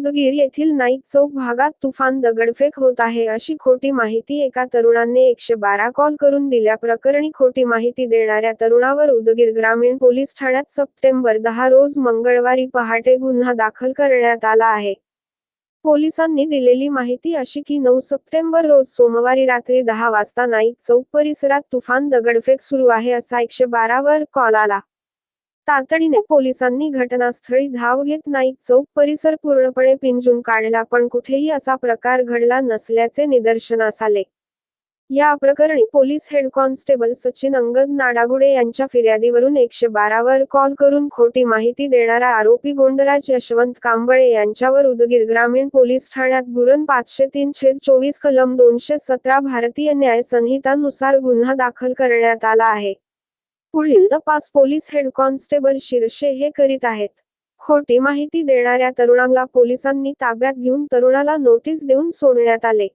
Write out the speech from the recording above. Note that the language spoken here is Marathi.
उदगीर येथील नाईक चौक भागात तुफान दगडफेक होत आहे अशी खोटी माहिती एका तरुणाने 112 कॉल करून दिल्याप्रकरणी खोटी माहिती देणाऱ्या तरुणावर उदगीर ग्रामीण पोलीस ठाण्यात सप्टेंबर 10 रोज मंगळवारी पहाटे गुन्हा दाखल करण्यात आला आहे. पोलिसांनी दिलेली माहिती अशी की 9 सप्टेंबर रोज सोमवारी रात्री 10 वाजता नाईक चौक परिसरात तुफान दगडफेक सुरू आहे असा 112 वर कॉल आला. तातडीने पोलिसांनी घटनास्थळी धाव घेत नाईक चौक परिसर पूर्णपणे पिंजून काढला पण कुठेही असा प्रकार घडला नसल्याचे निदर्शनास आले. या प्रकरणी police head constable Sachin Angad Nadagude यांच्या फिर्यादीवरून 112 वर कॉल करून खोटी माहिती देणारा आरोपी गोंडराज यशवंत कांबळे यांच्यावर उदगीर ग्रामीण पोलीस ठाण्यात गुन्हा 503/24 कलम 217 भारतीय न्याय संहिता नुसार गुन्हा दाखल करण्यात आला आहे. पुढील तपास पोलीस हेड कॉन्स्टेबल शिरशे हे करीत आहेत. खोटी माहिती देणाऱ्या तरुणाला पोलिसांनी ताब्यात घेऊन तरुणाला नोटीस देऊन सोडण्यात आले.